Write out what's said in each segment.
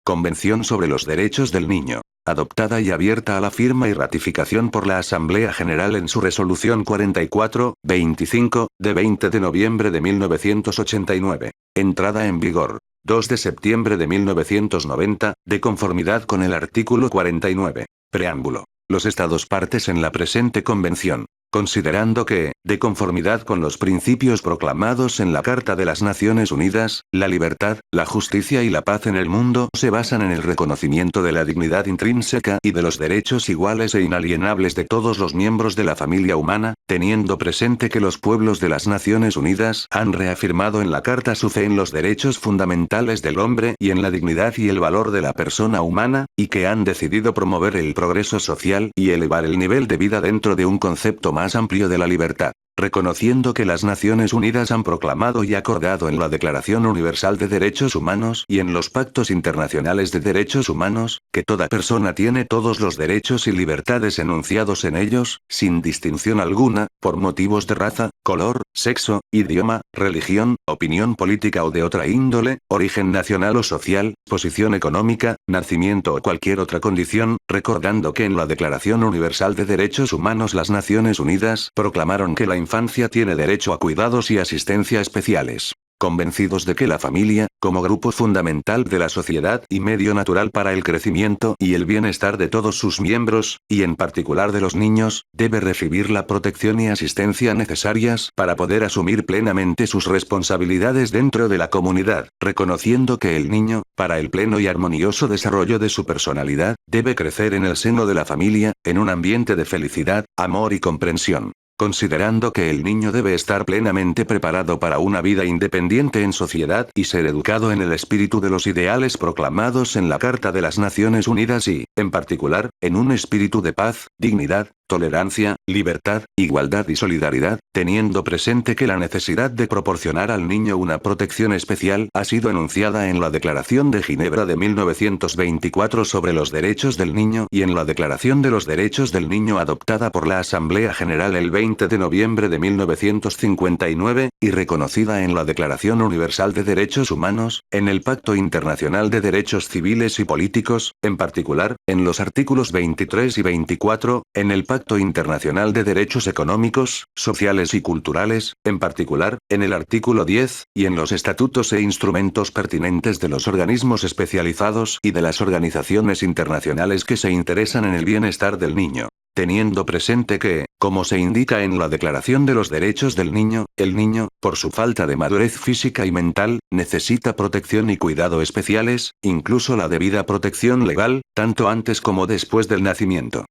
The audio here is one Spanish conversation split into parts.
Convención sobre los Derechos del Niño. Adoptada y abierta a la firma y ratificación por la Asamblea General en su resolución 44-25, de 20 de noviembre de 1989. Entrada en vigor. 2 de septiembre de 1990, de conformidad con el artículo 49. Preámbulo. Los Estados partes en la presente convención, considerando que, de conformidad con los principios proclamados en la Carta de las Naciones Unidas, la libertad, la justicia y la paz en el mundo se basan en el reconocimiento de la dignidad intrínseca y de los derechos iguales e inalienables de todos los miembros de la familia humana, teniendo presente que los pueblos de las Naciones Unidas han reafirmado en la Carta su fe en los derechos fundamentales del hombre y en la dignidad y el valor de la persona humana, y que han decidido promover el progreso social y elevar el nivel de vida dentro de un concepto más amplio de la libertad. Reconociendo que las Naciones Unidas han proclamado y acordado en la Declaración Universal de Derechos Humanos y en los Pactos Internacionales de Derechos Humanos, que toda persona tiene todos los derechos y libertades enunciados en ellos, sin distinción alguna, por motivos de raza, color, sexo, idioma, religión, opinión política o de otra índole, origen nacional o social, posición económica, nacimiento o cualquier otra condición, recordando que en la Declaración Universal de Derechos Humanos las Naciones Unidas proclamaron que la infancia tiene derecho a cuidados y asistencia especiales. Convencidos de que la familia, como grupo fundamental de la sociedad y medio natural para el crecimiento y el bienestar de todos sus miembros, y en particular de los niños, debe recibir la protección y asistencia necesarias para poder asumir plenamente sus responsabilidades dentro de la comunidad, reconociendo que el niño, para el pleno y armonioso desarrollo de su personalidad, debe crecer en el seno de la familia, en un ambiente de felicidad, amor y comprensión. Considerando que el niño debe estar plenamente preparado para una vida independiente en sociedad y ser educado en el espíritu de los ideales proclamados en la Carta de las Naciones Unidas y, en particular, en un espíritu de paz, dignidad, tolerancia, libertad, igualdad y solidaridad, teniendo presente que la necesidad de proporcionar al niño una protección especial ha sido enunciada en la Declaración de Ginebra de 1924 sobre los derechos del niño y en la Declaración de los Derechos del Niño adoptada por la Asamblea General el 20 de noviembre de 1959, y reconocida en la Declaración Universal de Derechos Humanos, en el Pacto Internacional de Derechos Civiles y Políticos, en particular, en los artículos 23 y 24, en el Pacto Internacional de Derechos Económicos, Sociales y Culturales, en particular, en el artículo 10, y en los estatutos e instrumentos pertinentes de los organismos especializados y de las organizaciones internacionales que se interesan en el bienestar del niño. Teniendo presente que, como se indica en la Declaración de los Derechos del Niño, el niño, por su falta de madurez física y mental, necesita protección y cuidado especiales, incluso la debida protección legal, tanto antes como después del nacimiento.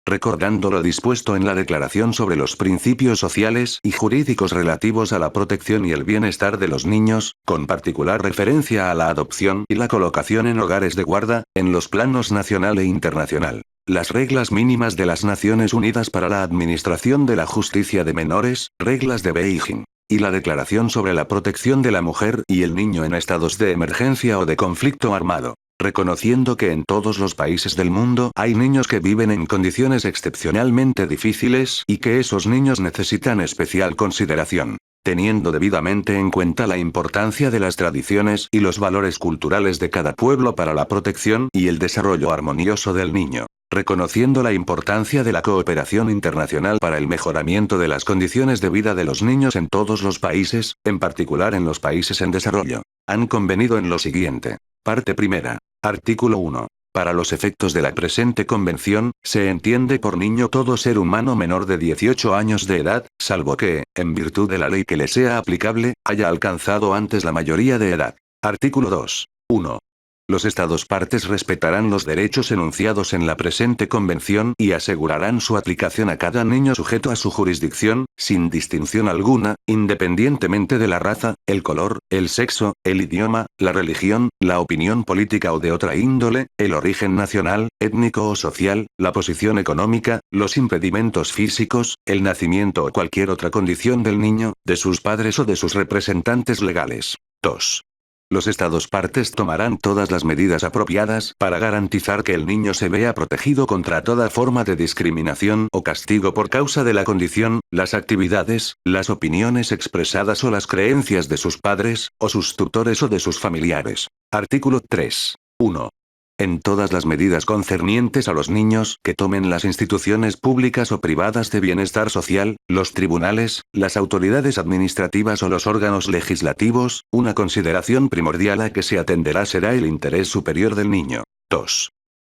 Recordando lo dispuesto en la Declaración sobre los Principios Sociales y Jurídicos relativos a la protección y el bienestar de los niños, con particular referencia a la adopción y la colocación en hogares de guarda, en los planos nacional e internacional. Las reglas mínimas de las Naciones Unidas para la administración de la justicia de menores, reglas de Beijing. Y la Declaración sobre la protección de la mujer y el niño en estados de emergencia o de conflicto armado. Reconociendo que en todos los países del mundo hay niños que viven en condiciones excepcionalmente difíciles y que esos niños necesitan especial consideración. Teniendo debidamente en cuenta la importancia de las tradiciones y los valores culturales de cada pueblo para la protección y el desarrollo armonioso del niño. Reconociendo la importancia de la cooperación internacional para el mejoramiento de las condiciones de vida de los niños en todos los países, en particular en los países en desarrollo, han convenido en lo siguiente. Parte primera. Artículo 1. Para los efectos de la presente convención, se entiende por niño todo ser humano menor de 18 años de edad, salvo que, en virtud de la ley que le sea aplicable, haya alcanzado antes la mayoría de edad. Artículo 2. 1. Los Estados partes respetarán los derechos enunciados en la presente convención y asegurarán su aplicación a cada niño sujeto a su jurisdicción, sin distinción alguna, independientemente de la raza, el color, el sexo, el idioma, la religión, la opinión política o de otra índole, el origen nacional, étnico o social, la posición económica, los impedimentos físicos, el nacimiento o cualquier otra condición del niño, de sus padres o de sus representantes legales. 2. Los Estados partes tomarán todas las medidas apropiadas para garantizar que el niño se vea protegido contra toda forma de discriminación o castigo por causa de la condición, las actividades, las opiniones expresadas o las creencias de sus padres, o sus tutores o de sus familiares. Artículo 3. 1. En todas las medidas concernientes a los niños que tomen las instituciones públicas o privadas de bienestar social, los tribunales, las autoridades administrativas o los órganos legislativos, una consideración primordial a que se atenderá será el interés superior del niño. 2.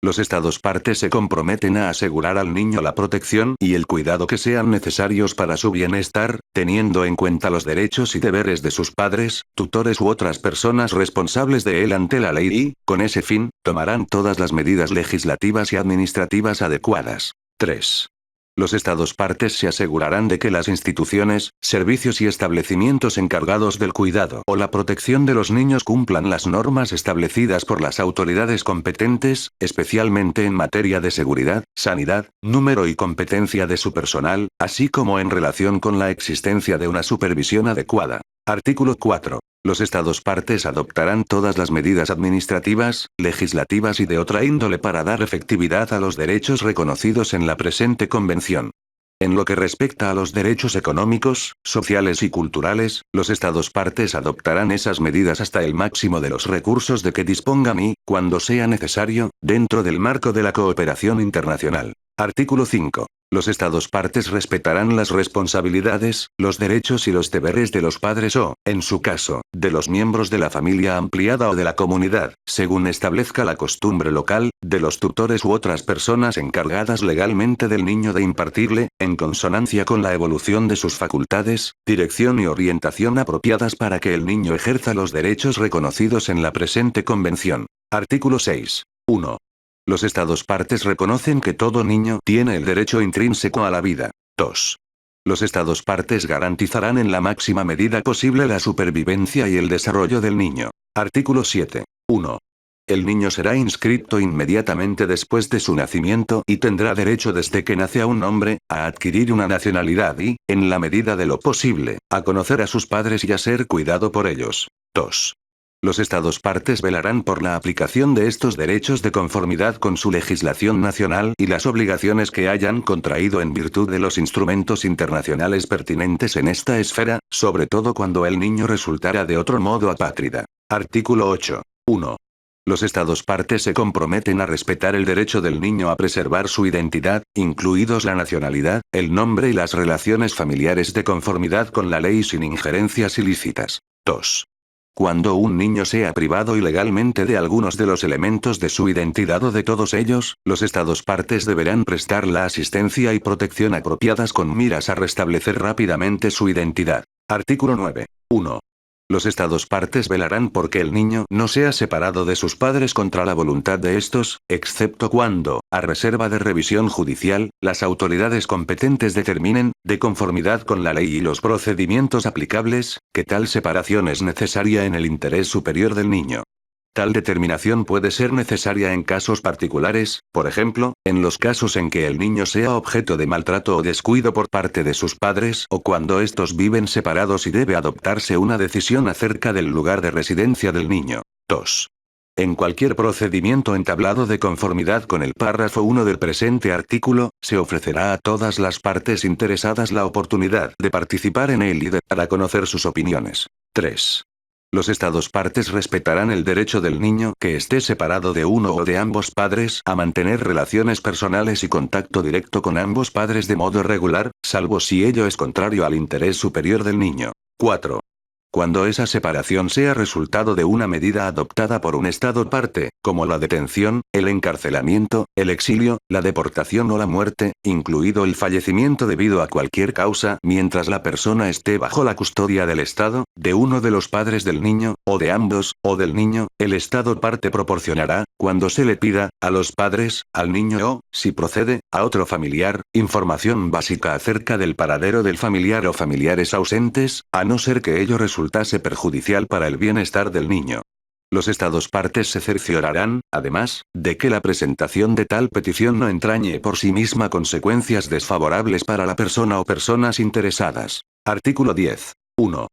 Los Estados partes se comprometen a asegurar al niño la protección y el cuidado que sean necesarios para su bienestar, teniendo en cuenta los derechos y deberes de sus padres, tutores u otras personas responsables de él ante la ley y, con ese fin, tomarán todas las medidas legislativas y administrativas adecuadas. 3. Los Estados partes se asegurarán de que las instituciones, servicios y establecimientos encargados del cuidado o la protección de los niños cumplan las normas establecidas por las autoridades competentes, especialmente en materia de seguridad, sanidad, número y competencia de su personal, así como en relación con la existencia de una supervisión adecuada. Artículo 4. Los Estados partes adoptarán todas las medidas administrativas, legislativas y de otra índole para dar efectividad a los derechos reconocidos en la presente Convención. En lo que respecta a los derechos económicos, sociales y culturales, los Estados partes adoptarán esas medidas hasta el máximo de los recursos de que dispongan y, cuando sea necesario, dentro del marco de la cooperación internacional. Artículo 5. Los Estados partes respetarán las responsabilidades, los derechos y los deberes de los padres o, en su caso, de los miembros de la familia ampliada o de la comunidad, según establezca la costumbre local, de los tutores u otras personas encargadas legalmente del niño de impartirle, en consonancia con la evolución de sus facultades, dirección y orientación apropiadas para que el niño ejerza los derechos reconocidos en la presente Convención. Artículo 6. 1. Los Estados partes reconocen que todo niño tiene el derecho intrínseco a la vida. 2. Los Estados partes garantizarán en la máxima medida posible la supervivencia y el desarrollo del niño. Artículo 7. 1. El niño será inscrito inmediatamente después de su nacimiento y tendrá derecho desde que nace a un hombre, a adquirir una nacionalidad y, en la medida de lo posible, a conocer a sus padres y a ser cuidado por ellos. 2. Los Estados partes velarán por la aplicación de estos derechos de conformidad con su legislación nacional y las obligaciones que hayan contraído en virtud de los instrumentos internacionales pertinentes en esta esfera, sobre todo cuando el niño resultara de otro modo apátrida. Artículo 8. 1. Los Estados partes se comprometen a respetar el derecho del niño a preservar su identidad, incluidos la nacionalidad, el nombre y las relaciones familiares de conformidad con la ley sin injerencias ilícitas. 2. Cuando un niño sea privado ilegalmente de algunos de los elementos de su identidad o de todos ellos, los Estados partes deberán prestar la asistencia y protección apropiadas con miras a restablecer rápidamente su identidad. Artículo 9. 1. Los Estados partes velarán por que el niño no sea separado de sus padres contra la voluntad de estos, excepto cuando, a reserva de revisión judicial, las autoridades competentes determinen, de conformidad con la ley y los procedimientos aplicables, que tal separación es necesaria en el interés superior del niño. Tal determinación puede ser necesaria en casos particulares, por ejemplo, en los casos en que el niño sea objeto de maltrato o descuido por parte de sus padres o cuando estos viven separados y debe adoptarse una decisión acerca del lugar de residencia del niño. 2. En cualquier procedimiento entablado de conformidad con el párrafo 1 del presente artículo, se ofrecerá a todas las partes interesadas la oportunidad de participar en él y de dar a conocer sus opiniones. 3. Los Estados partes respetarán el derecho del niño que esté separado de uno o de ambos padres a mantener relaciones personales y contacto directo con ambos padres de modo regular, salvo si ello es contrario al interés superior del niño. 4. Cuando esa separación sea resultado de una medida adoptada por un Estado parte, como la detención, el encarcelamiento, el exilio, la deportación o la muerte, incluido el fallecimiento debido a cualquier causa mientras la persona esté bajo la custodia del Estado, de uno de los padres del niño, o de ambos, o del niño, el Estado parte proporcionará, cuando se le pida, a los padres, al niño o, si procede, a otro familiar, información básica acerca del paradero del familiar o familiares ausentes, a no ser que ello resultase perjudicial para el bienestar del niño. Los Estados partes se cerciorarán, además, de que la presentación de tal petición no entrañe por sí misma consecuencias desfavorables para la persona o personas interesadas. Artículo 10. 1.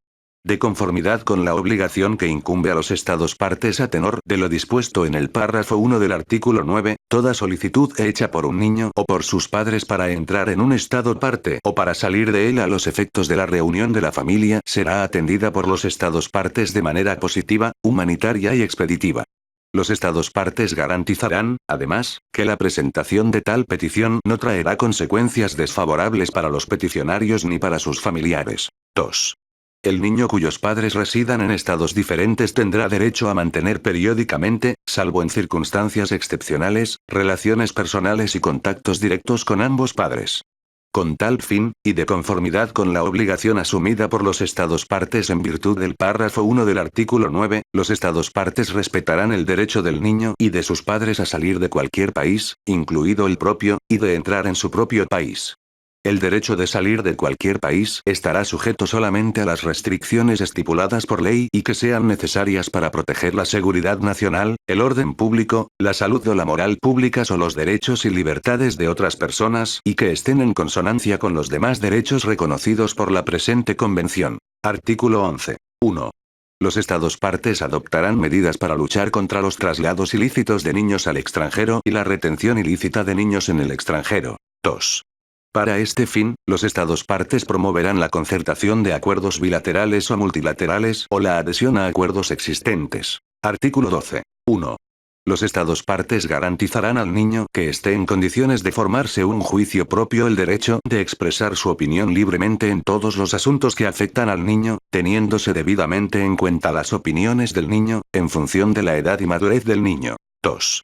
De conformidad con la obligación que incumbe a los Estados partes a tenor de lo dispuesto en el párrafo 1 del artículo 9, toda solicitud hecha por un niño o por sus padres para entrar en un Estado parte o para salir de él a los efectos de la reunión de la familia será atendida por los Estados partes de manera positiva, humanitaria y expeditiva. Los Estados partes garantizarán, además, que la presentación de tal petición no traerá consecuencias desfavorables para los peticionarios ni para sus familiares. 2. El niño cuyos padres residan en estados diferentes tendrá derecho a mantener periódicamente, salvo en circunstancias excepcionales, relaciones personales y contactos directos con ambos padres. Con tal fin, y de conformidad con la obligación asumida por los Estados partes en virtud del párrafo 1 del artículo 9, los Estados partes respetarán el derecho del niño y de sus padres a salir de cualquier país, incluido el propio, y de entrar en su propio país. El derecho de salir de cualquier país estará sujeto solamente a las restricciones estipuladas por ley y que sean necesarias para proteger la seguridad nacional, el orden público, la salud o la moral públicas o los derechos y libertades de otras personas y que estén en consonancia con los demás derechos reconocidos por la presente convención. Artículo 11. 1. Los Estados partes adoptarán medidas para luchar contra los traslados ilícitos de niños al extranjero y la retención ilícita de niños en el extranjero. 2. Para este fin, los Estados partes promoverán la concertación de acuerdos bilaterales o multilaterales o la adhesión a acuerdos existentes. Artículo 12. 1. Los Estados partes garantizarán al niño que esté en condiciones de formarse un juicio propio el derecho de expresar su opinión libremente en todos los asuntos que afectan al niño, teniéndose debidamente en cuenta las opiniones del niño, en función de la edad y madurez del niño. 2.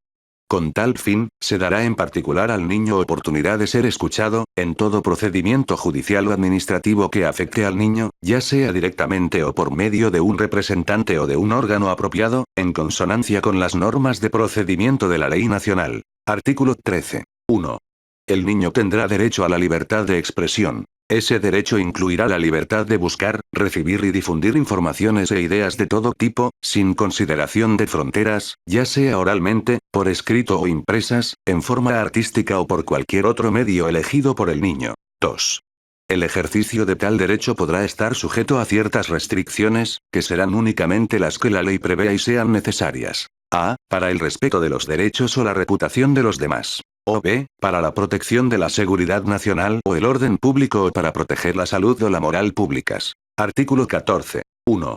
Con tal fin, se dará en particular al niño oportunidad de ser escuchado, en todo procedimiento judicial o administrativo que afecte al niño, ya sea directamente o por medio de un representante o de un órgano apropiado, en consonancia con las normas de procedimiento de la ley nacional. Artículo 13. 1. El niño tendrá derecho a la libertad de expresión. Ese derecho incluirá la libertad de buscar, recibir y difundir informaciones e ideas de todo tipo, sin consideración de fronteras, ya sea oralmente, por escrito o impresas, en forma artística o por cualquier otro medio elegido por el niño. 2. El ejercicio de tal derecho podrá estar sujeto a ciertas restricciones, que serán únicamente las que la ley prevea y sean necesarias. A. Para el respeto de los derechos o la reputación de los demás. O B. Para la protección de la seguridad nacional o el orden público o para proteger la salud o la moral públicas. Artículo 14. 1.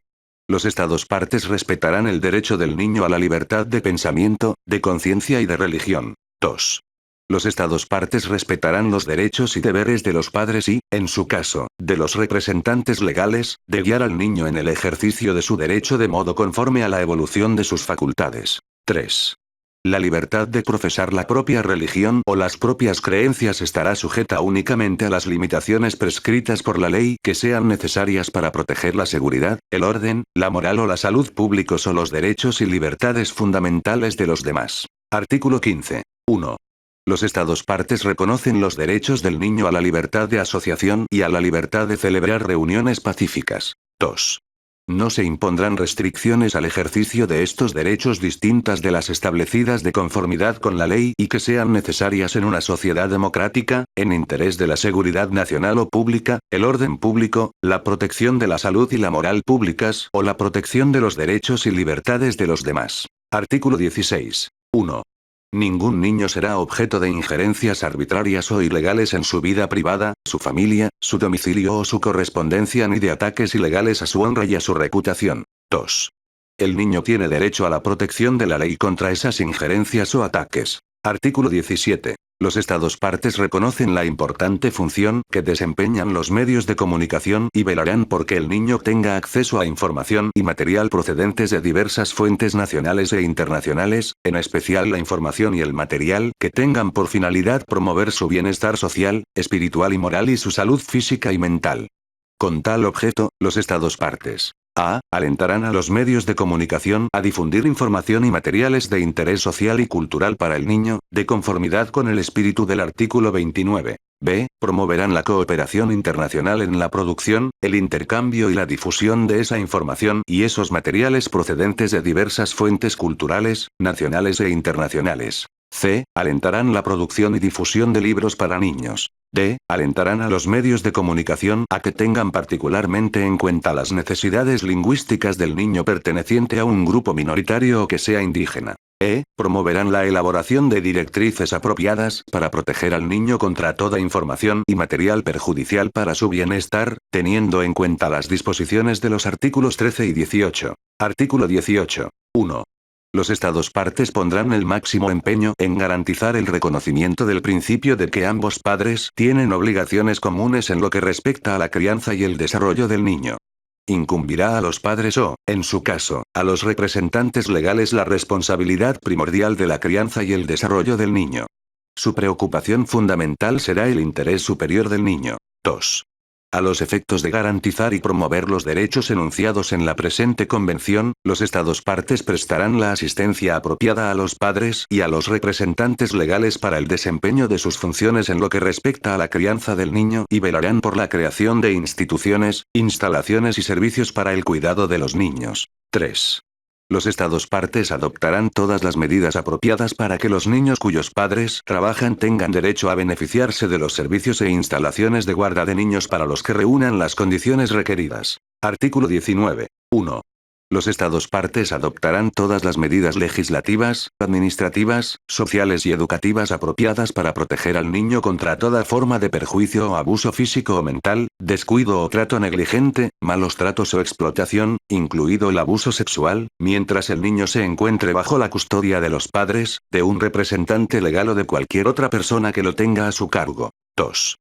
Los Estados partes respetarán el derecho del niño a la libertad de pensamiento, de conciencia y de religión. 2. Los Estados partes respetarán los derechos y deberes de los padres y, en su caso, de los representantes legales, de guiar al niño en el ejercicio de su derecho de modo conforme a la evolución de sus facultades. 3. La libertad de profesar la propia religión o las propias creencias estará sujeta únicamente a las limitaciones prescritas por la ley que sean necesarias para proteger la seguridad, el orden, la moral o la salud públicos o los derechos y libertades fundamentales de los demás. Artículo 15. 1. Los Estados partes reconocen los derechos del niño a la libertad de asociación y a la libertad de celebrar reuniones pacíficas. 2. No se impondrán restricciones al ejercicio de estos derechos distintas de las establecidas de conformidad con la ley y que sean necesarias en una sociedad democrática, en interés de la seguridad nacional o pública, el orden público, la protección de la salud y la moral públicas o la protección de los derechos y libertades de los demás. Artículo 16. 1. Ningún niño será objeto de injerencias arbitrarias o ilegales en su vida privada, su familia, su domicilio o su correspondencia ni de ataques ilegales a su honra y a su reputación. 2. El niño tiene derecho a la protección de la ley contra esas injerencias o ataques. Artículo 17. Los Estados partes reconocen la importante función que desempeñan los medios de comunicación y velarán por que el niño tenga acceso a información y material procedentes de diversas fuentes nacionales e internacionales, en especial la información y el material que tengan por finalidad promover su bienestar social, espiritual y moral y su salud física y mental. Con tal objeto, los Estados partes A. Alentarán a los medios de comunicación a difundir información y materiales de interés social y cultural para el niño, de conformidad con el espíritu del artículo 29. B. Promoverán la cooperación internacional en la producción, el intercambio y la difusión de esa información y esos materiales procedentes de diversas fuentes culturales, nacionales e internacionales. C. Alentarán la producción y difusión de libros para niños. D. Alentarán a los medios de comunicación a que tengan particularmente en cuenta las necesidades lingüísticas del niño perteneciente a un grupo minoritario o que sea indígena. E. Promoverán la elaboración de directrices apropiadas para proteger al niño contra toda información y material perjudicial para su bienestar, teniendo en cuenta las disposiciones de los artículos 13 y 18. Artículo 18. 1. Los Estados partes pondrán el máximo empeño en garantizar el reconocimiento del principio de que ambos padres tienen obligaciones comunes en lo que respecta a la crianza y el desarrollo del niño. Incumbirá a los padres o, en su caso, a los representantes legales la responsabilidad primordial de la crianza y el desarrollo del niño. Su preocupación fundamental será el interés superior del niño. 2. A los efectos de garantizar y promover los derechos enunciados en la presente convención, los Estados partes prestarán la asistencia apropiada a los padres y a los representantes legales para el desempeño de sus funciones en lo que respecta a la crianza del niño y velarán por la creación de instituciones, instalaciones y servicios para el cuidado de los niños. 3. Los Estados partes adoptarán todas las medidas apropiadas para que los niños cuyos padres trabajan tengan derecho a beneficiarse de los servicios e instalaciones de guarda de niños para los que reúnan las condiciones requeridas. Artículo 19. 1. Los Estados partes adoptarán todas las medidas legislativas, administrativas, sociales y educativas apropiadas para proteger al niño contra toda forma de perjuicio o abuso físico o mental, descuido o trato negligente, malos tratos o explotación, incluido el abuso sexual, mientras el niño se encuentre bajo la custodia de los padres, de un representante legal o de cualquier otra persona que lo tenga a su cargo. 2.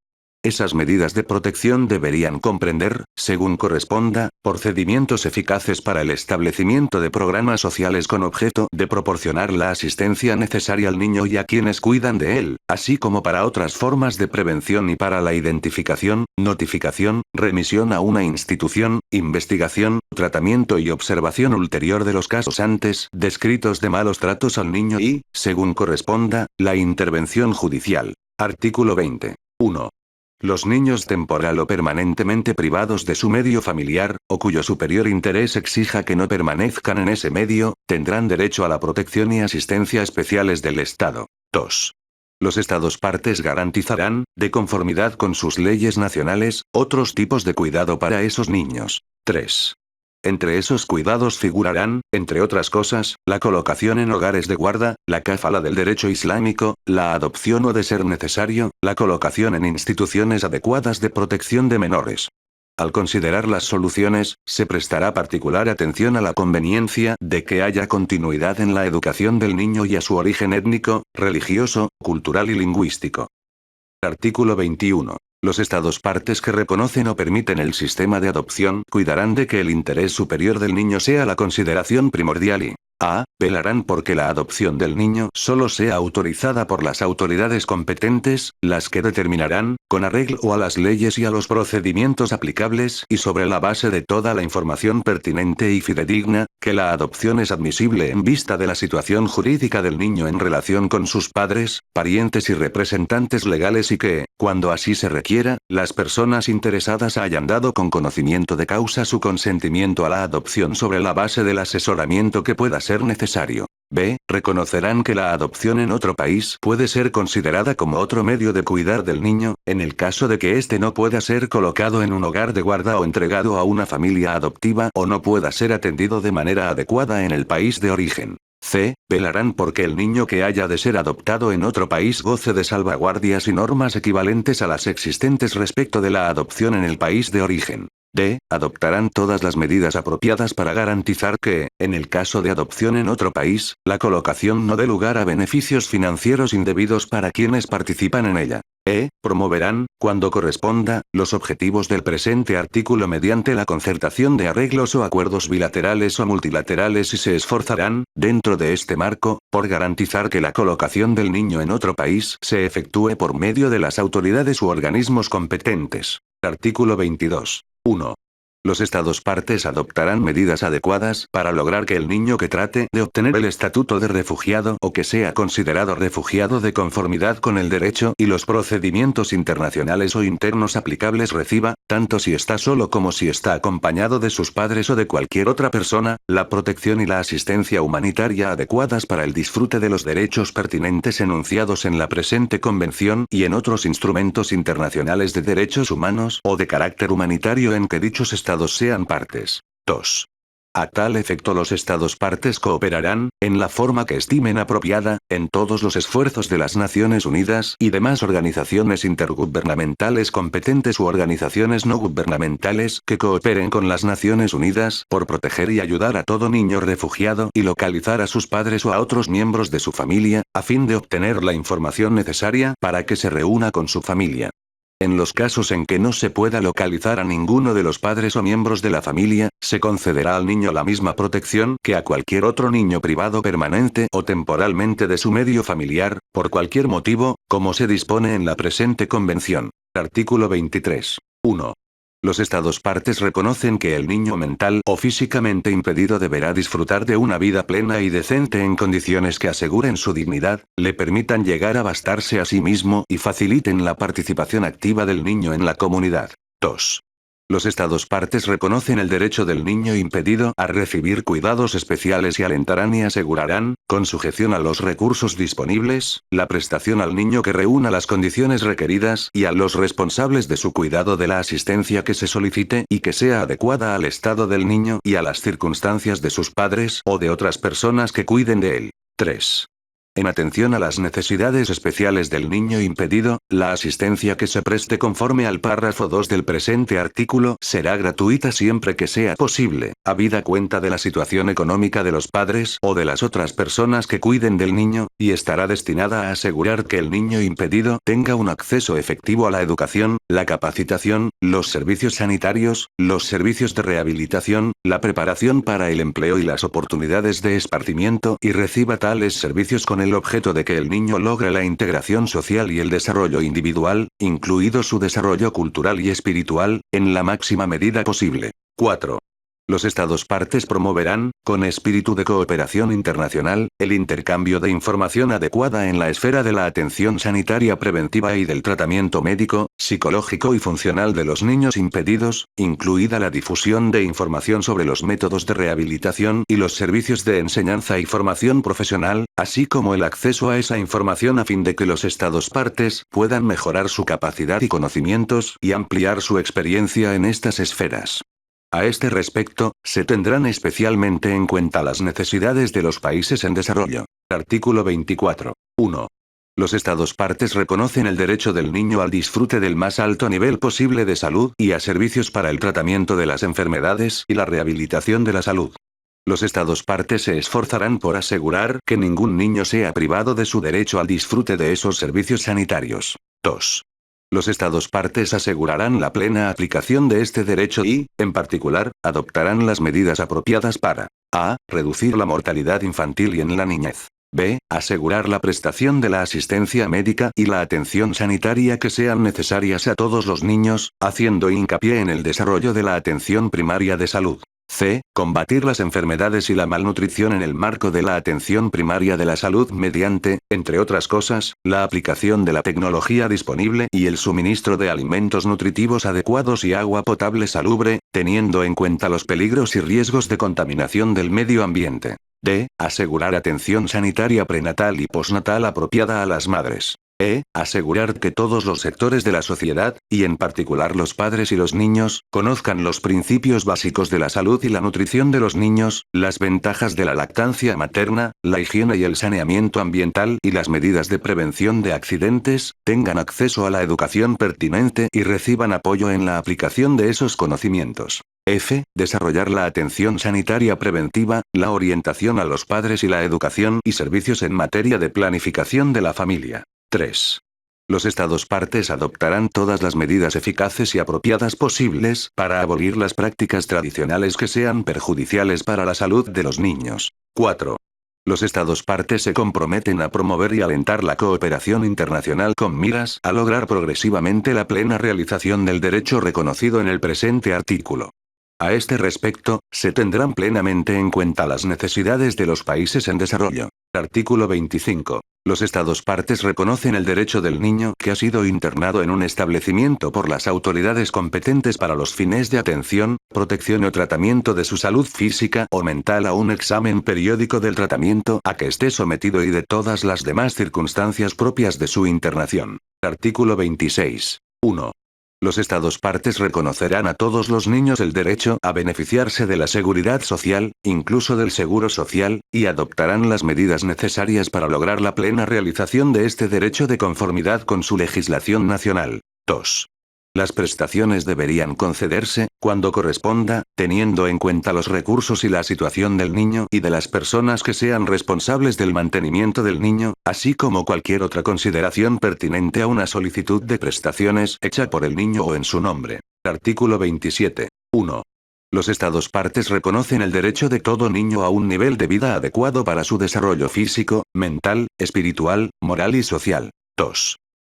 Esas medidas de protección deberían comprender, según corresponda, procedimientos eficaces para el establecimiento de programas sociales con objeto de proporcionar la asistencia necesaria al niño y a quienes cuidan de él, así como para otras formas de prevención y para la identificación, notificación, remisión a una institución, investigación, tratamiento y observación ulterior de los casos antes descritos de malos tratos al niño y, según corresponda, la intervención judicial. Artículo 20. 1. Los niños temporal o permanentemente privados de su medio familiar, o cuyo superior interés exija que no permanezcan en ese medio, tendrán derecho a la protección y asistencia especiales del Estado. 2. Los Estados partes garantizarán, de conformidad con sus leyes nacionales, otros tipos de cuidado para esos niños. 3. Entre esos cuidados figurarán, entre otras cosas, la colocación en hogares de guarda, la cáfala del derecho islámico, la adopción o de ser necesario, la colocación en instituciones adecuadas de protección de menores. Al considerar las soluciones, se prestará particular atención a la conveniencia de que haya continuidad en la educación del niño y a su origen étnico, religioso, cultural y lingüístico. Artículo 21. Los Estados partes que reconocen o permiten el sistema de adopción cuidarán de que el interés superior del niño sea la consideración primordial y a. Velarán por que la adopción del niño solo sea autorizada por las autoridades competentes, las que determinarán, con arreglo a las leyes y a los procedimientos aplicables y sobre la base de toda la información pertinente y fidedigna, que la adopción es admisible en vista de la situación jurídica del niño en relación con sus padres, parientes y representantes legales y que, cuando así se requiera, las personas interesadas hayan dado con conocimiento de causa su consentimiento a la adopción sobre la base del asesoramiento que pueda ser necesario. B. Reconocerán que la adopción en otro país puede ser considerada como otro medio de cuidar del niño, en el caso de que éste no pueda ser colocado en un hogar de guarda o entregado a una familia adoptiva o no pueda ser atendido de manera adecuada en el país de origen. C. Velarán por que el niño que haya de ser adoptado en otro país goce de salvaguardias y normas equivalentes a las existentes respecto de la adopción en el país de origen. D. Adoptarán todas las medidas apropiadas para garantizar que, en el caso de adopción en otro país, la colocación no dé lugar a beneficios financieros indebidos para quienes participan en ella. E. Promoverán, cuando corresponda, los objetivos del presente artículo mediante la concertación de arreglos o acuerdos bilaterales o multilaterales y se esforzarán, dentro de este marco, por garantizar que la colocación del niño en otro país se efectúe por medio de las autoridades u organismos competentes. Artículo 22. 1. Los Estados partes adoptarán medidas adecuadas para lograr que el niño que trate de obtener el estatuto de refugiado o que sea considerado refugiado de conformidad con el derecho y los procedimientos internacionales o internos aplicables reciba, tanto si está solo como si está acompañado de sus padres o de cualquier otra persona, la protección y la asistencia humanitaria adecuadas para el disfrute de los derechos pertinentes enunciados en la presente convención y en otros instrumentos internacionales de derechos humanos o de carácter humanitario en que dichos estados sean partes. 2. A tal efecto los Estados partes cooperarán, en la forma que estimen apropiada, en todos los esfuerzos de las Naciones Unidas y demás organizaciones intergubernamentales competentes u organizaciones no gubernamentales que cooperen con las Naciones Unidas por proteger y ayudar a todo niño refugiado y localizar a sus padres o a otros miembros de su familia, a fin de obtener la información necesaria para que se reúna con su familia. En los casos en que no se pueda localizar a ninguno de los padres o miembros de la familia, se concederá al niño la misma protección que a cualquier otro niño privado permanente o temporalmente de su medio familiar, por cualquier motivo, como se dispone en la presente convención. Artículo 23. 1. Los Estados partes reconocen que el niño mental o físicamente impedido deberá disfrutar de una vida plena y decente en condiciones que aseguren su dignidad, le permitan llegar a bastarse a sí mismo y faciliten la participación activa del niño en la comunidad. 2. Los Estados partes reconocen el derecho del niño impedido a recibir cuidados especiales y alentarán y asegurarán, con sujeción a los recursos disponibles, la prestación al niño que reúna las condiciones requeridas y a los responsables de su cuidado de la asistencia que se solicite y que sea adecuada al estado del niño y a las circunstancias de sus padres o de otras personas que cuiden de él. 3. En atención a las necesidades especiales del niño impedido, la asistencia que se preste conforme al párrafo 2 del presente artículo será gratuita siempre que sea posible, habida cuenta de la situación económica de los padres o de las otras personas que cuiden del niño, y estará destinada a asegurar que el niño impedido tenga un acceso efectivo a la educación, la capacitación, los servicios sanitarios, los servicios de rehabilitación, la preparación para el empleo y las oportunidades de esparcimiento y reciba tales servicios con el objeto de que el niño logre la integración social y el desarrollo individual, incluido su desarrollo cultural y espiritual, en la máxima medida posible. 4. Los Estados partes promoverán, con espíritu de cooperación internacional, el intercambio de información adecuada en la esfera de la atención sanitaria preventiva y del tratamiento médico, psicológico y funcional de los niños impedidos, incluida la difusión de información sobre los métodos de rehabilitación y los servicios de enseñanza y formación profesional, así como el acceso a esa información a fin de que los Estados partes puedan mejorar su capacidad y conocimientos y ampliar su experiencia en estas esferas. A este respecto, se tendrán especialmente en cuenta las necesidades de los países en desarrollo. Artículo 24. 1. Los Estados partes reconocen el derecho del niño al disfrute del más alto nivel posible de salud y a servicios para el tratamiento de las enfermedades y la rehabilitación de la salud. Los Estados partes se esforzarán por asegurar que ningún niño sea privado de su derecho al disfrute de esos servicios sanitarios. 2. Los Estados partes asegurarán la plena aplicación de este derecho y, en particular, adoptarán las medidas apropiadas para a. Reducir la mortalidad infantil y en la niñez. b. Asegurar la prestación de la asistencia médica y la atención sanitaria que sean necesarias a todos los niños, haciendo hincapié en el desarrollo de la atención primaria de salud. C. Combatir las enfermedades y la malnutrición en el marco de la atención primaria de la salud mediante, entre otras cosas, la aplicación de la tecnología disponible y el suministro de alimentos nutritivos adecuados y agua potable salubre, teniendo en cuenta los peligros y riesgos de contaminación del medio ambiente. D. Asegurar atención sanitaria prenatal y postnatal apropiada a las madres. Asegurar que todos los sectores de la sociedad, y en particular los padres y los niños, conozcan los principios básicos de la salud y la nutrición de los niños, las ventajas de la lactancia materna, la higiene y el saneamiento ambiental y las medidas de prevención de accidentes, tengan acceso a la educación pertinente y reciban apoyo en la aplicación de esos conocimientos. Desarrollar la atención sanitaria preventiva, la orientación a los padres y la educación y servicios en materia de planificación de la familia. 3. Los Estados partes adoptarán todas las medidas eficaces y apropiadas posibles para abolir las prácticas tradicionales que sean perjudiciales para la salud de los niños. 4. Los Estados partes se comprometen a promover y alentar la cooperación internacional con miras a lograr progresivamente la plena realización del derecho reconocido en el presente artículo. A este respecto, se tendrán plenamente en cuenta las necesidades de los países en desarrollo. Artículo 25. Los Estados partes reconocen el derecho del niño que ha sido internado en un establecimiento por las autoridades competentes para los fines de atención, protección o tratamiento de su salud física o mental a un examen periódico del tratamiento a que esté sometido y de todas las demás circunstancias propias de su internación. Artículo 26. 1. Los Estados partes reconocerán a todos los niños el derecho a beneficiarse de la seguridad social, incluso del seguro social, y adoptarán las medidas necesarias para lograr la plena realización de este derecho de conformidad con su legislación nacional. 2. Las prestaciones deberían concederse, cuando corresponda, teniendo en cuenta los recursos y la situación del niño y de las personas que sean responsables del mantenimiento del niño, así como cualquier otra consideración pertinente a una solicitud de prestaciones hecha por el niño o en su nombre. Artículo 27. 1. Los Estados partes reconocen el derecho de todo niño a un nivel de vida adecuado para su desarrollo físico, mental, espiritual, moral y social. 2.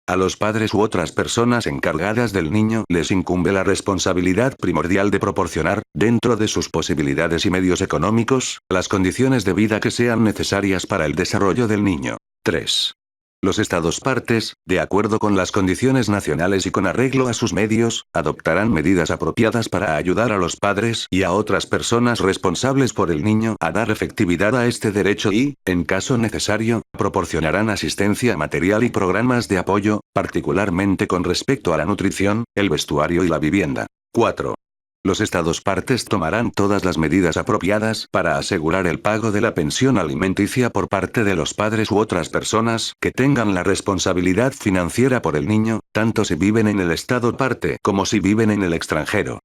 A los padres u otras personas encargadas del niño les incumbe la responsabilidad primordial de proporcionar, dentro de sus posibilidades y medios económicos, las condiciones de vida que sean necesarias para el desarrollo del niño. 3. Los Estados partes, de acuerdo con las condiciones nacionales y con arreglo a sus medios, adoptarán medidas apropiadas para ayudar a los padres y a otras personas responsables por el niño a dar efectividad a este derecho y, en caso necesario, proporcionarán asistencia material y programas de apoyo, particularmente con respecto a la nutrición, el vestuario y la vivienda. 4. Los Estados partes tomarán todas las medidas apropiadas para asegurar el pago de la pensión alimenticia por parte de los padres u otras personas que tengan la responsabilidad financiera por el niño, tanto si viven en el Estado parte como si viven en el extranjero.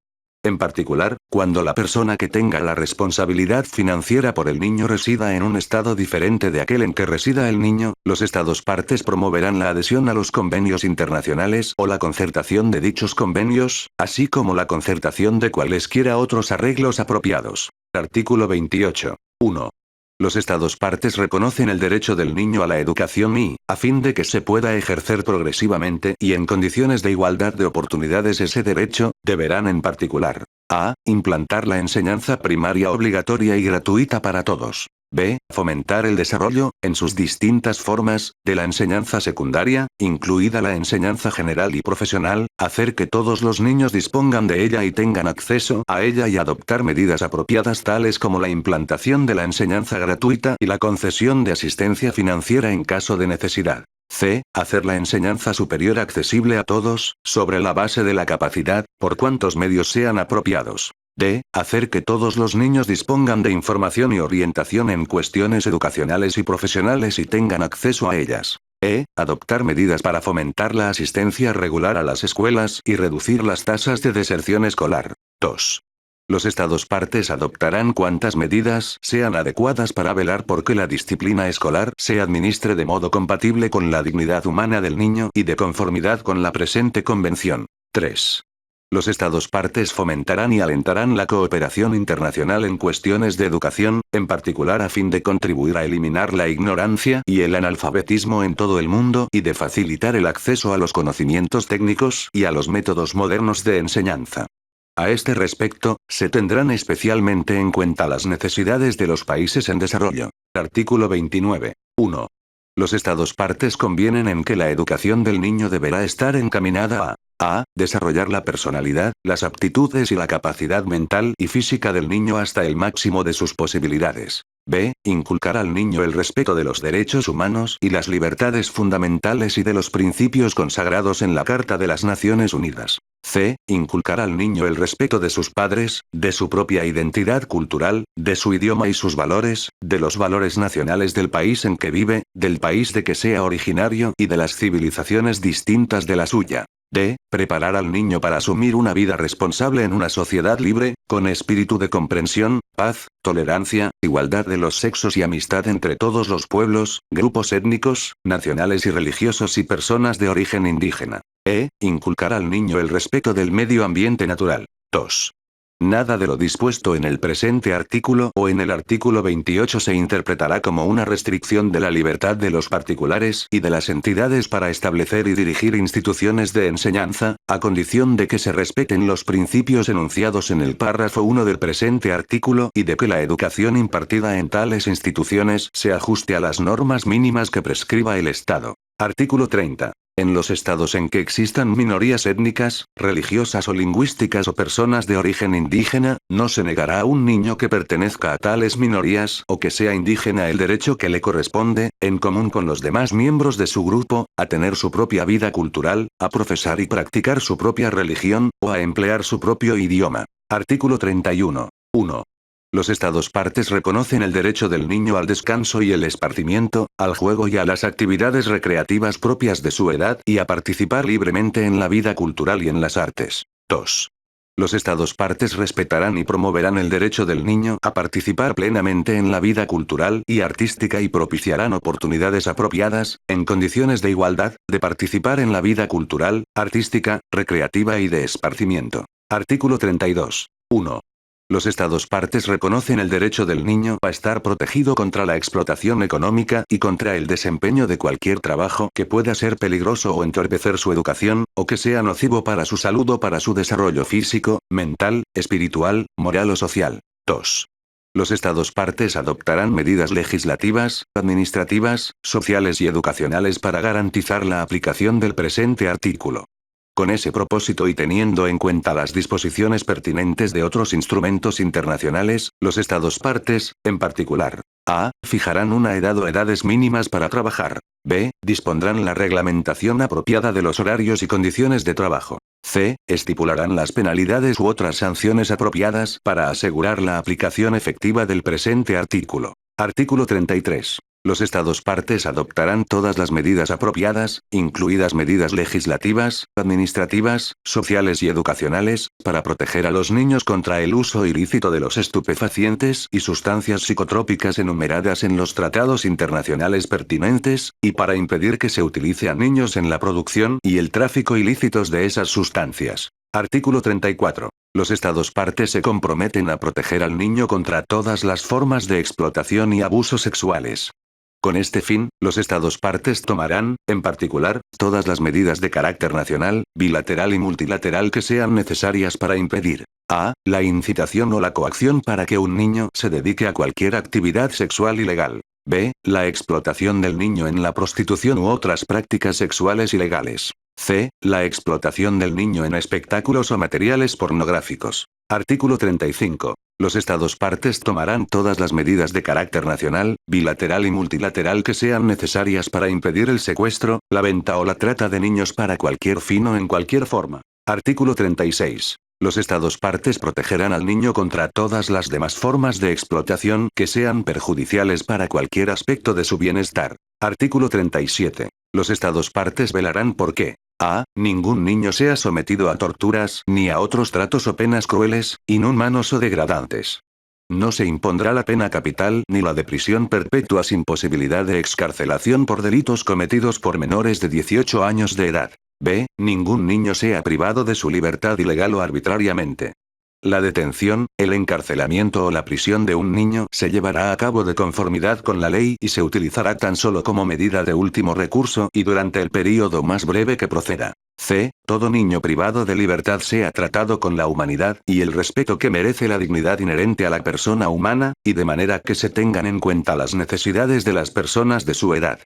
En particular, cuando la persona que tenga la responsabilidad financiera por el niño resida en un estado diferente de aquel en que resida el niño, los Estados partes promoverán la adhesión a los convenios internacionales o la concertación de dichos convenios, así como la concertación de cualesquiera otros arreglos apropiados. Artículo 28. 1. Los Estados partes reconocen el derecho del niño a la educación y, a fin de que se pueda ejercer progresivamente y en condiciones de igualdad de oportunidades ese derecho, deberán en particular: a. Implantar la enseñanza primaria obligatoria y gratuita para todos. b. Fomentar el desarrollo, en sus distintas formas, de la enseñanza secundaria, incluida la enseñanza general y profesional, hacer que todos los niños dispongan de ella y tengan acceso a ella y adoptar medidas apropiadas tales como la implantación de la enseñanza gratuita y la concesión de asistencia financiera en caso de necesidad. c. Hacer la enseñanza superior accesible a todos, sobre la base de la capacidad, por cuantos medios sean apropiados. d. Hacer que todos los niños dispongan de información y orientación en cuestiones educacionales y profesionales y tengan acceso a ellas. e. Adoptar medidas para fomentar la asistencia regular a las escuelas y reducir las tasas de deserción escolar. 2. Los Estados partes adoptarán cuantas medidas sean adecuadas para velar por que la disciplina escolar se administre de modo compatible con la dignidad humana del niño y de conformidad con la presente convención. 3. Los Estados partes fomentarán y alentarán la cooperación internacional en cuestiones de educación, en particular a fin de contribuir a eliminar la ignorancia y el analfabetismo en todo el mundo y de facilitar el acceso a los conocimientos técnicos y a los métodos modernos de enseñanza. A este respecto, se tendrán especialmente en cuenta las necesidades de los países en desarrollo. Artículo 29. 1. Los Estados partes convienen en que la educación del niño deberá estar encaminada a desarrollar la personalidad, las aptitudes y la capacidad mental y física del niño hasta el máximo de sus posibilidades. b. Inculcar al niño el respeto de los derechos humanos y las libertades fundamentales y de los principios consagrados en la Carta de las Naciones Unidas. c. Inculcar al niño el respeto de sus padres, de su propia identidad cultural, de su idioma y sus valores, de los valores nacionales del país en que vive, del país de que sea originario y de las civilizaciones distintas de la suya. d. Preparar al niño para asumir una vida responsable en una sociedad libre, con espíritu de comprensión, paz, tolerancia, igualdad de los sexos y amistad entre todos los pueblos, grupos étnicos, nacionales y religiosos y personas de origen indígena. e. Inculcar al niño el respeto del medio ambiente natural. 2. Nada de lo dispuesto en el presente artículo o en el artículo 28 se interpretará como una restricción de la libertad de los particulares y de las entidades para establecer y dirigir instituciones de enseñanza, a condición de que se respeten los principios enunciados en el párrafo 1 del presente artículo y de que la educación impartida en tales instituciones se ajuste a las normas mínimas que prescriba el Estado. Artículo 30. En los estados en que existan minorías étnicas, religiosas o lingüísticas o personas de origen indígena, no se negará a un niño que pertenezca a tales minorías o que sea indígena el derecho que le corresponde, en común con los demás miembros de su grupo, a tener su propia vida cultural, a profesar y practicar su propia religión, o a emplear su propio idioma. Artículo 31. 1. Los Estados partes reconocen el derecho del niño al descanso y el esparcimiento, al juego y a las actividades recreativas propias de su edad y a participar libremente en la vida cultural y en las artes. 2. Los Estados partes respetarán y promoverán el derecho del niño a participar plenamente en la vida cultural y artística y propiciarán oportunidades apropiadas, en condiciones de igualdad, de participar en la vida cultural, artística, recreativa y de esparcimiento. Artículo 32. 1. Los Estados partes reconocen el derecho del niño a estar protegido contra la explotación económica y contra el desempeño de cualquier trabajo que pueda ser peligroso o entorpecer su educación, o que sea nocivo para su salud o para su desarrollo físico, mental, espiritual, moral o social. 2. Los Estados partes adoptarán medidas legislativas, administrativas, sociales y educacionales para garantizar la aplicación del presente artículo. Con ese propósito y teniendo en cuenta las disposiciones pertinentes de otros instrumentos internacionales, los Estados partes, en particular, a. Fijarán una edad o edades mínimas para trabajar. B. Dispondrán la reglamentación apropiada de los horarios y condiciones de trabajo. C. Estipularán las penalidades u otras sanciones apropiadas para asegurar la aplicación efectiva del presente artículo. Artículo 33. Los Estados partes adoptarán todas las medidas apropiadas, incluidas medidas legislativas, administrativas, sociales y educacionales, para proteger a los niños contra el uso ilícito de los estupefacientes y sustancias psicotrópicas enumeradas en los tratados internacionales pertinentes, y para impedir que se utilice a niños en la producción y el tráfico ilícitos de esas sustancias. Artículo 34. Los Estados partes se comprometen a proteger al niño contra todas las formas de explotación y abusos sexuales. Con este fin, los Estados partes tomarán, en particular, todas las medidas de carácter nacional, bilateral y multilateral que sean necesarias para impedir a. La incitación o la coacción para que un niño se dedique a cualquier actividad sexual ilegal. B. La explotación del niño en la prostitución u otras prácticas sexuales ilegales. C. La explotación del niño en espectáculos o materiales pornográficos. Artículo 35. Los Estados partes tomarán todas las medidas de carácter nacional, bilateral y multilateral que sean necesarias para impedir el secuestro, la venta o la trata de niños para cualquier fin o en cualquier forma. Artículo 36. Los Estados partes protegerán al niño contra todas las demás formas de explotación que sean perjudiciales para cualquier aspecto de su bienestar. Artículo 37. Los Estados partes velarán por que a. Ningún niño sea sometido a torturas ni a otros tratos o penas crueles, inhumanos o degradantes. No se impondrá la pena capital ni la de prisión perpetua sin posibilidad de excarcelación por delitos cometidos por menores de 18 años de edad. B. Ningún niño sea privado de su libertad ilegal o arbitrariamente. La detención, el encarcelamiento o la prisión de un niño se llevará a cabo de conformidad con la ley y se utilizará tan solo como medida de último recurso y durante el período más breve que proceda. C. Todo niño privado de libertad sea tratado con la humanidad y el respeto que merece la dignidad inherente a la persona humana, y de manera que se tengan en cuenta las necesidades de las personas de su edad.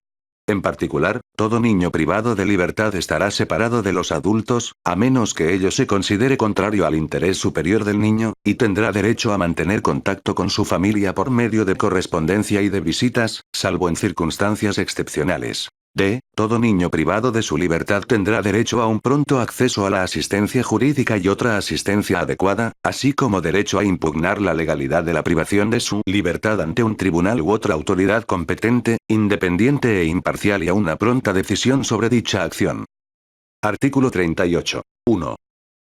En particular, todo niño privado de libertad estará separado de los adultos, a menos que ello se considere contrario al interés superior del niño, y tendrá derecho a mantener contacto con su familia por medio de correspondencia y de visitas, salvo en circunstancias excepcionales. D. Todo niño privado de su libertad tendrá derecho a un pronto acceso a la asistencia jurídica y otra asistencia adecuada, así como derecho a impugnar la legalidad de la privación de su libertad ante un tribunal u otra autoridad competente, independiente e imparcial, y a una pronta decisión sobre dicha acción. Artículo 38. 1.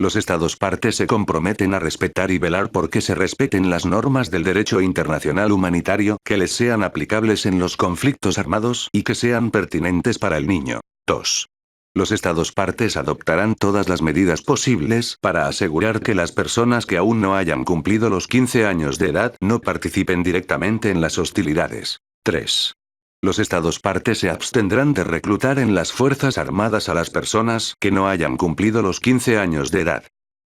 Los Estados partes se comprometen a respetar y velar por que se respeten las normas del derecho internacional humanitario que les sean aplicables en los conflictos armados y que sean pertinentes para el niño. 2. Los Estados partes adoptarán todas las medidas posibles para asegurar que las personas que aún no hayan cumplido los 15 años de edad no participen directamente en las hostilidades. 3. Los Estados partes se abstendrán de reclutar en las Fuerzas Armadas a las personas que no hayan cumplido los 15 años de edad.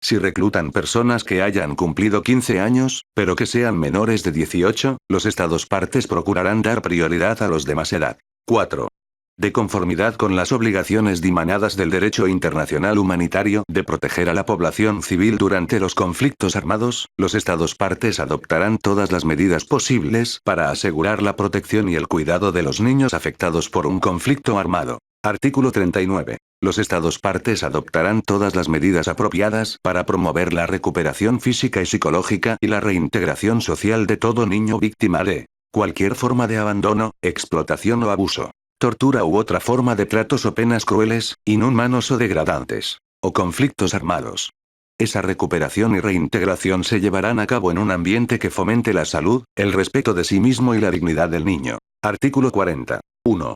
Si reclutan personas que hayan cumplido 15 años, pero que sean menores de 18, los Estados partes procurarán dar prioridad a los de más edad. 4. De conformidad con las obligaciones dimanadas del derecho internacional humanitario de proteger a la población civil durante los conflictos armados, los Estados partes adoptarán todas las medidas posibles para asegurar la protección y el cuidado de los niños afectados por un conflicto armado. Artículo 39. Los Estados partes adoptarán todas las medidas apropiadas para promover la recuperación física y psicológica y la reintegración social de todo niño víctima de cualquier forma de abandono, explotación o abuso, tortura u otra forma de tratos o penas crueles, inhumanos o degradantes, o conflictos armados. Esa recuperación y reintegración se llevarán a cabo en un ambiente que fomente la salud, el respeto de sí mismo y la dignidad del niño. Artículo 40. 1.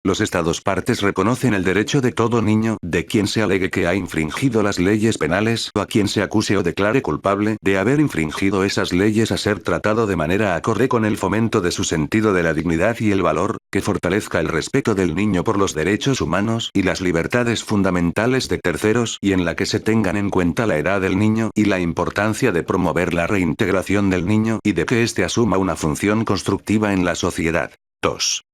Los Estados partes reconocen el derecho de todo niño, de quien se alegue que ha infringido las leyes penales o a quien se acuse o declare culpable de haber infringido esas leyes a ser tratado de manera acorde con el fomento de su sentido de la dignidad y el valor, que fortalezca el respeto del niño por los derechos humanos y las libertades fundamentales de terceros y en la que se tengan en cuenta la edad del niño y la importancia de promover la reintegración del niño y de que éste asuma una función constructiva en la sociedad. 2.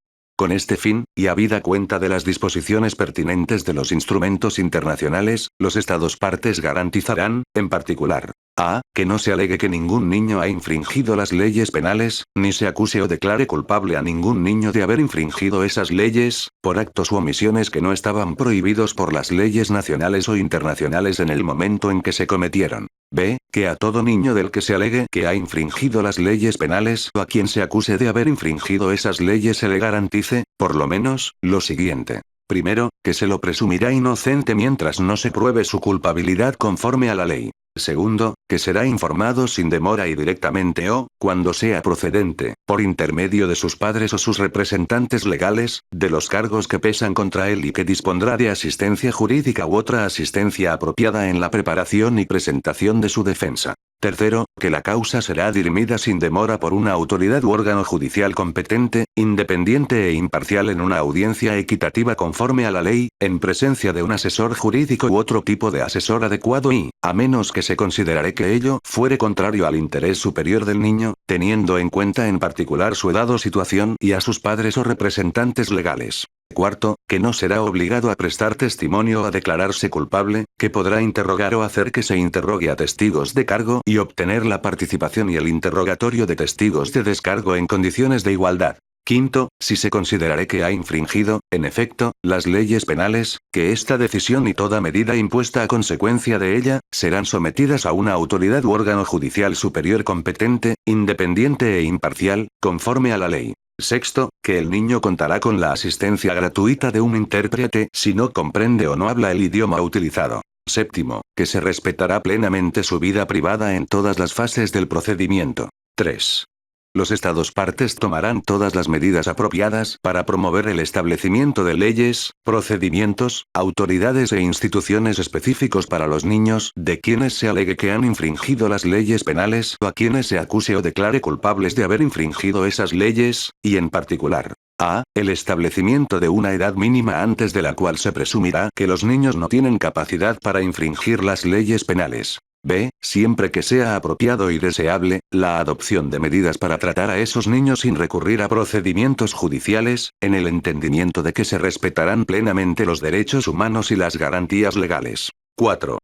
Con este fin, y habida cuenta de las disposiciones pertinentes de los instrumentos internacionales, los Estados partes garantizarán, en particular, a. Que no se alegue que ningún niño ha infringido las leyes penales, ni se acuse o declare culpable a ningún niño de haber infringido esas leyes, por actos u omisiones que no estaban prohibidos por las leyes nacionales o internacionales en el momento en que se cometieron. B. Que a todo niño del que se alegue que ha infringido las leyes penales o a quien se acuse de haber infringido esas leyes se le garantice, por lo menos, lo siguiente. Primero, que se lo presumirá inocente mientras no se pruebe su culpabilidad conforme a la ley. Segundo, que será informado sin demora y directamente o, cuando sea procedente, por intermedio de sus padres o sus representantes legales, de los cargos que pesan contra él y que dispondrá de asistencia jurídica u otra asistencia apropiada en la preparación y presentación de su defensa. Tercero, que la causa será dirimida sin demora por una autoridad u órgano judicial competente, independiente e imparcial en una audiencia equitativa conforme a la ley, en presencia de un asesor jurídico u otro tipo de asesor adecuado y, a menos que se considerare que ello fuere contrario al interés superior del niño, teniendo en cuenta en particular su edad o situación y a sus padres o representantes legales. Cuarto, que no será obligado a prestar testimonio o a declararse culpable, que podrá interrogar o hacer que se interrogue a testigos de cargo y obtener la participación y el interrogatorio de testigos de descargo en condiciones de igualdad. Quinto, si se considerare que ha infringido, en efecto, las leyes penales, que esta decisión y toda medida impuesta a consecuencia de ella, serán sometidas a una autoridad u órgano judicial superior competente, independiente e imparcial, conforme a la ley. Sexto, que el niño contará con la asistencia gratuita de un intérprete si no comprende o no habla el idioma utilizado. Séptimo, que se respetará plenamente su vida privada en todas las fases del procedimiento. 3. Los Estados partes tomarán todas las medidas apropiadas para promover el establecimiento de leyes, procedimientos, autoridades e instituciones específicos para los niños de quienes se alegue que han infringido las leyes penales o a quienes se acuse o declare culpables de haber infringido esas leyes, y en particular, a. El establecimiento de una edad mínima antes de la cual se presumirá que los niños no tienen capacidad para infringir las leyes penales. B. Siempre que sea apropiado y deseable, la adopción de medidas para tratar a esos niños sin recurrir a procedimientos judiciales, en el entendimiento de que se respetarán plenamente los derechos humanos y las garantías legales. 4.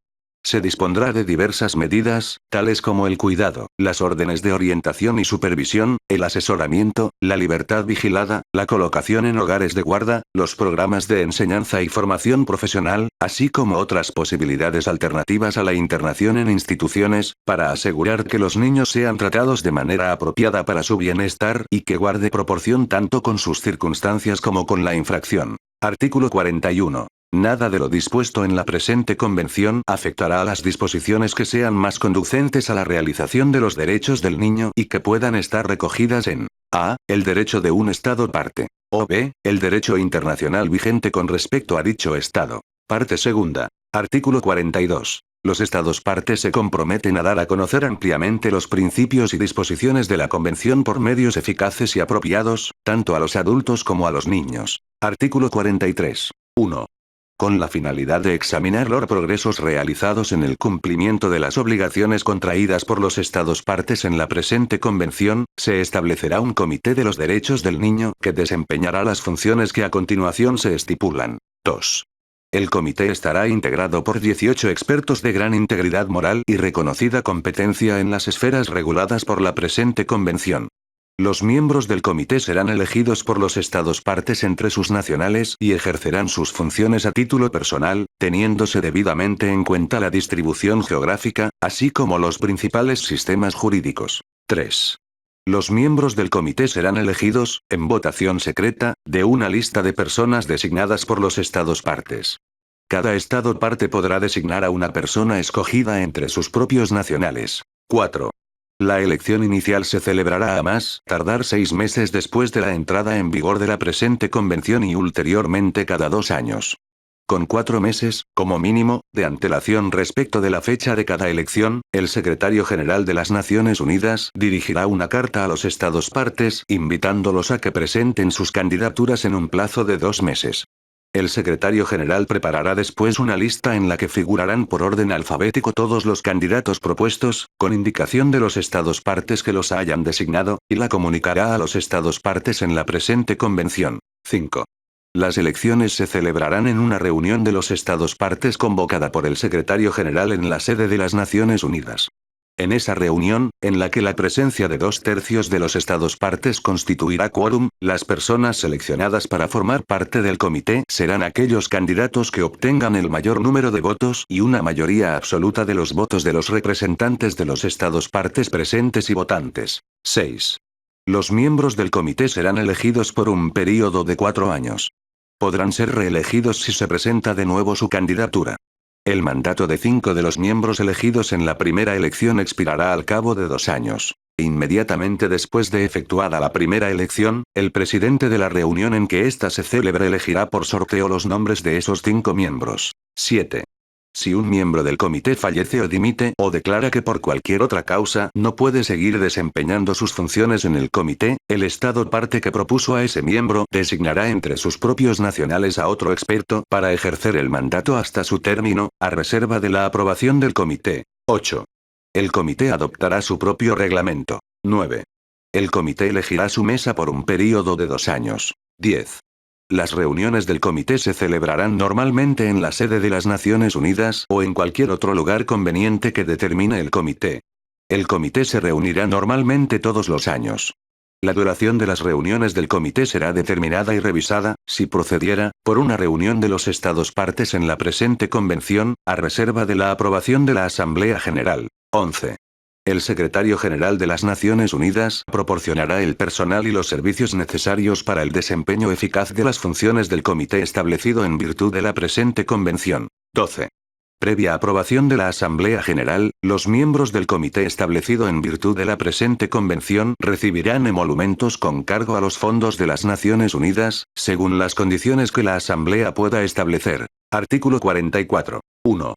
Se dispondrá de diversas medidas, tales como el cuidado, las órdenes de orientación y supervisión, el asesoramiento, la libertad vigilada, la colocación en hogares de guarda, los programas de enseñanza y formación profesional, así como otras posibilidades alternativas a la internación en instituciones, para asegurar que los niños sean tratados de manera apropiada para su bienestar y que guarde proporción tanto con sus circunstancias como con la infracción. Artículo 41. Nada de lo dispuesto en la presente convención afectará a las disposiciones que sean más conducentes a la realización de los derechos del niño y que puedan estar recogidas en a. El derecho de un Estado parte. O b. El derecho internacional vigente con respecto a dicho Estado. Parte segunda. Artículo 42. Los Estados partes se comprometen a dar a conocer ampliamente los principios y disposiciones de la Convención por medios eficaces y apropiados, tanto a los adultos como a los niños. Artículo 43. 1. con la finalidad de examinar los progresos realizados en el cumplimiento de las obligaciones contraídas por los Estados partes en la presente convención, se establecerá un Comité de los Derechos del Niño que desempeñará las funciones que a continuación se estipulan. 2. El comité estará integrado por 18 expertos de gran integridad moral y reconocida competencia en las esferas reguladas por la presente convención. Los miembros del comité serán elegidos por los Estados partes entre sus nacionales y ejercerán sus funciones a título personal, teniéndose debidamente en cuenta la distribución geográfica, así como los principales sistemas jurídicos. 3. Los miembros del comité serán elegidos, en votación secreta, de una lista de personas designadas por los Estados partes. Cada Estado parte podrá designar a una persona escogida entre sus propios nacionales. 4. La elección inicial se celebrará a más tardar 6 meses después de la entrada en vigor de la presente convención y ulteriormente cada 2 años. Con 4 meses, como mínimo, de antelación respecto de la fecha de cada elección, el secretario general de las Naciones Unidas dirigirá una carta a los Estados partes invitándolos a que presenten sus candidaturas en un plazo de 2 meses. El secretario general preparará después una lista en la que figurarán por orden alfabético todos los candidatos propuestos, con indicación de los Estados partes que los hayan designado, y la comunicará a los Estados partes en la presente convención. 5. Las elecciones se celebrarán en una reunión de los Estados partes convocada por el secretario general en la sede de las Naciones Unidas. En esa reunión, en la que la presencia de 2/3 de los Estados partes constituirá quórum, las personas seleccionadas para formar parte del comité serán aquellos candidatos que obtengan el mayor número de votos y una mayoría absoluta de los votos de los representantes de los Estados partes presentes y votantes. 6. Los miembros del comité serán elegidos por un período de 4 años. Podrán ser reelegidos si se presenta de nuevo su candidatura. El mandato de 5 de los miembros elegidos en la primera elección expirará al cabo de 2 años. Inmediatamente después de efectuada la primera elección, el presidente de la reunión en que ésta se celebre elegirá por sorteo los nombres de esos 5 miembros. 7. Si un miembro del comité fallece o dimite o declara que por cualquier otra causa no puede seguir desempeñando sus funciones en el comité, el Estado parte que propuso a ese miembro designará entre sus propios nacionales a otro experto para ejercer el mandato hasta su término, a reserva de la aprobación del comité. 8. El comité adoptará su propio reglamento. 9. El comité elegirá su mesa por un período de 2 años. 10. Las reuniones del comité se celebrarán normalmente en la sede de las Naciones Unidas o en cualquier otro lugar conveniente que determine el comité. El comité se reunirá normalmente todos los años. La duración de las reuniones del comité será determinada y revisada, si procediera, por una reunión de los Estados partes en la presente convención, a reserva de la aprobación de la Asamblea General. 11. El secretario general de las Naciones Unidas proporcionará el personal y los servicios necesarios para el desempeño eficaz de las funciones del comité establecido en virtud de la presente convención. 12. Previa aprobación de la Asamblea General, los miembros del comité establecido en virtud de la presente convención recibirán emolumentos con cargo a los fondos de las Naciones Unidas, según las condiciones que la Asamblea pueda establecer. Artículo 44. 1.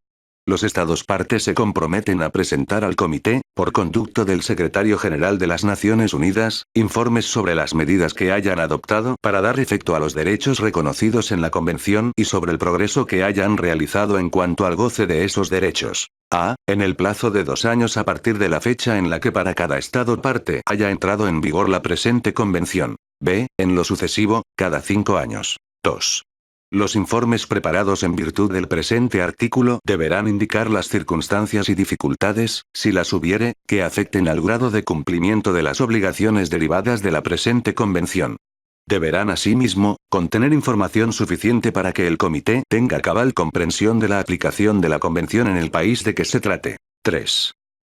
Los Estados partes se comprometen a presentar al Comité, por conducto del Secretario General de las Naciones Unidas, informes sobre las medidas que hayan adoptado para dar efecto a los derechos reconocidos en la Convención y sobre el progreso que hayan realizado en cuanto al goce de esos derechos. A. En el plazo de 2 años a partir de la fecha en la que para cada Estado parte haya entrado en vigor la presente Convención. B. En lo sucesivo, cada 5 años. 2. Los informes preparados en virtud del presente artículo deberán indicar las circunstancias y dificultades, si las hubiere, que afecten al grado de cumplimiento de las obligaciones derivadas de la presente convención. Deberán asimismo, contener información suficiente para que el comité tenga cabal comprensión de la aplicación de la convención en el país de que se trate. 3.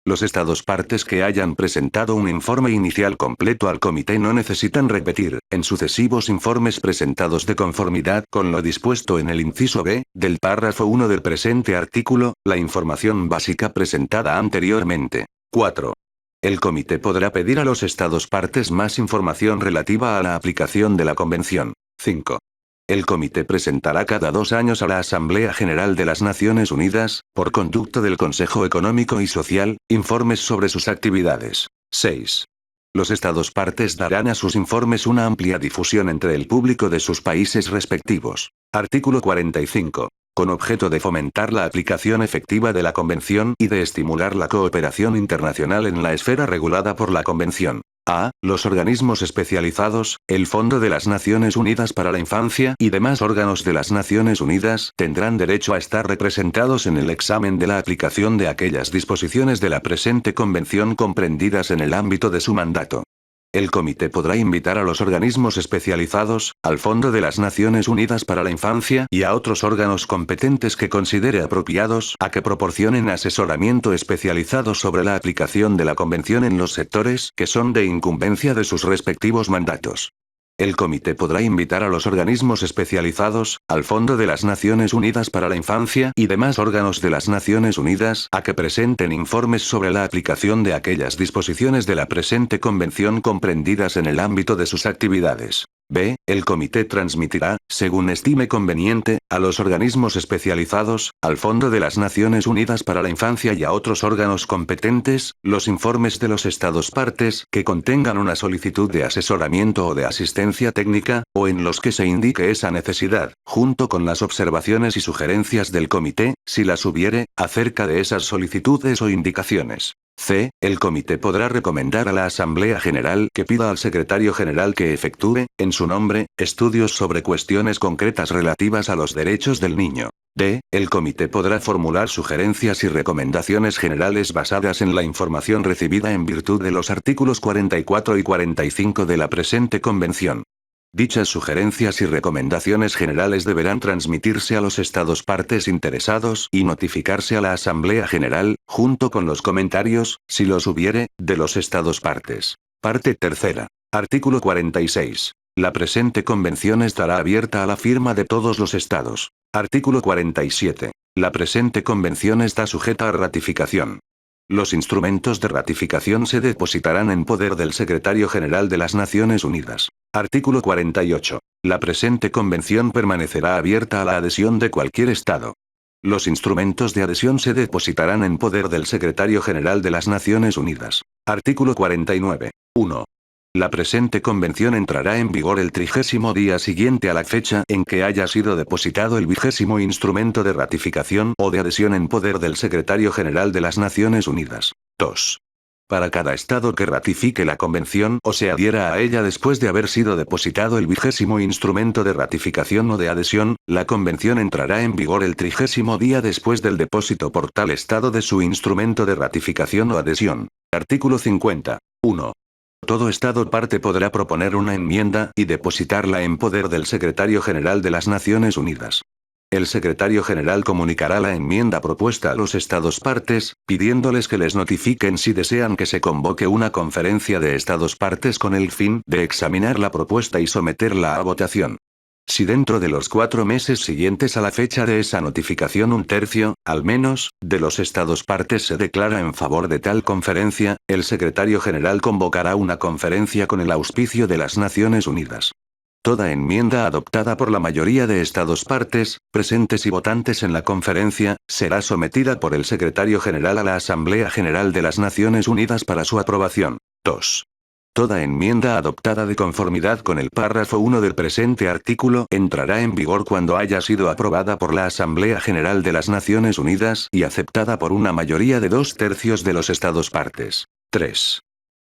Los Estados partes que hayan presentado un informe inicial completo al comité no necesitan repetir, en sucesivos informes presentados de conformidad con lo dispuesto en el inciso B, del párrafo 1 del presente artículo, la información básica presentada anteriormente. 4. El comité podrá pedir a los Estados partes más información relativa a la aplicación de la convención. 5. El comité presentará cada 2 años a la Asamblea General de las Naciones Unidas, por conducto del Consejo Económico y Social, informes sobre sus actividades. 6. Los Estados partes darán a sus informes una amplia difusión entre el público de sus países respectivos. Artículo 45. Con objeto de fomentar la aplicación efectiva de la Convención y de estimular la cooperación internacional en la esfera regulada por la Convención. A. Los organismos especializados, el Fondo de las Naciones Unidas para la Infancia y demás órganos de las Naciones Unidas tendrán derecho a estar representados en el examen de la aplicación de aquellas disposiciones de la presente Convención comprendidas en el ámbito de su mandato. El comité podrá invitar a los organismos especializados, al Fondo de las Naciones Unidas para la Infancia y a otros órganos competentes que considere apropiados a que proporcionen asesoramiento especializado sobre la aplicación de la Convención en los sectores que son de incumbencia de sus respectivos mandatos. El comité podrá invitar a los organismos especializados, al Fondo de las Naciones Unidas para la Infancia y demás órganos de las Naciones Unidas a que presenten informes sobre la aplicación de aquellas disposiciones de la presente Convención comprendidas en el ámbito de sus actividades. B. El comité transmitirá, según estime conveniente, a los organismos especializados, al Fondo de las Naciones Unidas para la Infancia y a otros órganos competentes, los informes de los Estados partes que contengan una solicitud de asesoramiento o de asistencia técnica, o en los que se indique esa necesidad, junto con las observaciones y sugerencias del comité, si las hubiere, acerca de esas solicitudes o indicaciones. C. El comité podrá recomendar a la Asamblea General que pida al secretario general que efectúe, en su nombre, estudios sobre cuestiones concretas relativas a los derechos del niño. D. El comité podrá formular sugerencias y recomendaciones generales basadas en la información recibida en virtud de los artículos 44 y 45 de la presente Convención. Dichas sugerencias y recomendaciones generales deberán transmitirse a los Estados partes interesados y notificarse a la Asamblea General, junto con los comentarios, si los hubiere, de los Estados partes. Parte tercera. Artículo 46. La presente Convención estará abierta a la firma de todos los Estados. Artículo 47. La presente Convención está sujeta a ratificación. Los instrumentos de ratificación se depositarán en poder del Secretario General de las Naciones Unidas. Artículo 48. La presente Convención permanecerá abierta a la adhesión de cualquier Estado. Los instrumentos de adhesión se depositarán en poder del Secretario General de las Naciones Unidas. Artículo 49. 1. La presente Convención entrará en vigor el 30º día siguiente a la fecha en que haya sido depositado el 20º instrumento de ratificación o de adhesión en poder del Secretario General de las Naciones Unidas. 2. Para cada Estado que ratifique la Convención o se adhiera a ella después de haber sido depositado el 20º instrumento de ratificación o de adhesión, la Convención entrará en vigor el 30º día después del depósito por tal Estado de su instrumento de ratificación o adhesión. Artículo 50. 1. Todo Estado parte podrá proponer una enmienda y depositarla en poder del Secretario General de las Naciones Unidas. El Secretario General comunicará la enmienda propuesta a los Estados partes, pidiéndoles que les notifiquen si desean que se convoque una conferencia de Estados partes con el fin de examinar la propuesta y someterla a votación. Si dentro de los 4 meses siguientes a la fecha de esa notificación un tercio, al menos, de los Estados partes se declara en favor de tal conferencia, el Secretario General convocará una conferencia con el auspicio de las Naciones Unidas. Toda enmienda adoptada por la mayoría de Estados partes, presentes y votantes en la conferencia, será sometida por el Secretario General a la Asamblea General de las Naciones Unidas para su aprobación. 2. Toda enmienda adoptada de conformidad con el párrafo 1 del presente artículo entrará en vigor cuando haya sido aprobada por la Asamblea General de las Naciones Unidas y aceptada por una mayoría de 2/3 de los Estados partes. 3.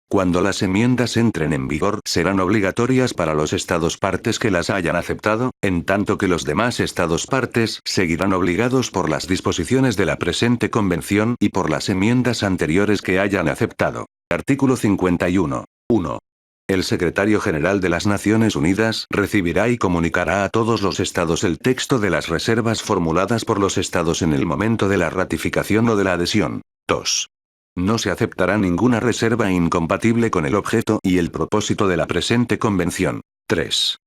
Cuando las enmiendas entren en vigor serán obligatorias para los Estados partes que las hayan aceptado, en tanto que los demás Estados partes seguirán obligados por las disposiciones de la presente Convención y por las enmiendas anteriores que hayan aceptado. Artículo 51. 1. El Secretario General de las Naciones Unidas recibirá y comunicará a todos los Estados el texto de las reservas formuladas por los Estados en el momento de la ratificación o de la adhesión. 2. No se aceptará ninguna reserva incompatible con el objeto y el propósito de la presente Convención. 3.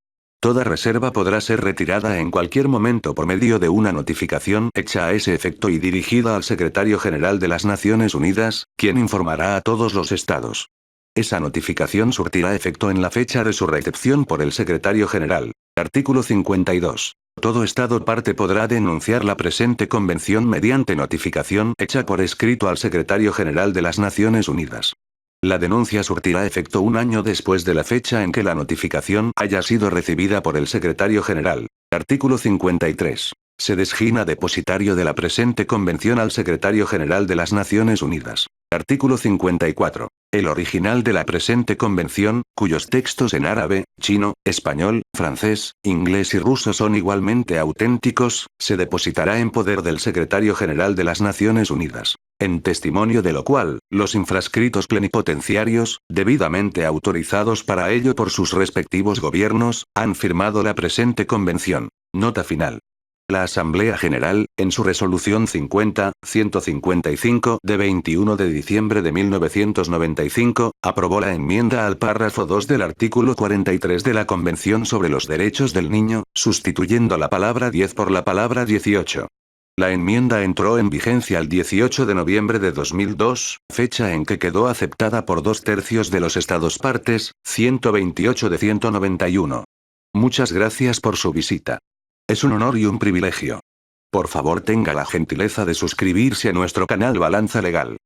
Toda reserva podrá ser retirada en cualquier momento por medio de una notificación hecha a ese efecto y dirigida al Secretario General de las Naciones Unidas, quien informará a todos los Estados. Esa notificación surtirá efecto en la fecha de su recepción por el Secretario General. Artículo 52. Todo Estado parte podrá denunciar la presente Convención mediante notificación hecha por escrito al Secretario General de las Naciones Unidas. La denuncia surtirá efecto un año después de la fecha en que la notificación haya sido recibida por el secretario general. Artículo 53. Se designa depositario de la presente convención al secretario general de las Naciones Unidas. Artículo 54. El original de la presente convención, cuyos textos en árabe, chino, español, francés, inglés y ruso son igualmente auténticos, se depositará en poder del secretario general de las Naciones Unidas. En testimonio de lo cual, los infrascritos plenipotenciarios, debidamente autorizados para ello por sus respectivos gobiernos, han firmado la presente convención. Nota final. La Asamblea General, en su resolución 50-155 de 21 de diciembre de 1995, aprobó la enmienda al párrafo 2 del artículo 43 de la Convención sobre los Derechos del Niño, sustituyendo la palabra 10 por la palabra 18. La enmienda entró en vigencia el 18 de noviembre de 2002, fecha en que quedó aceptada por 2/3 de los Estados partes, 128 de 191. Muchas gracias por su visita. Es un honor y un privilegio. Por favor tenga la gentileza de suscribirse a nuestro canal Balanza Legal.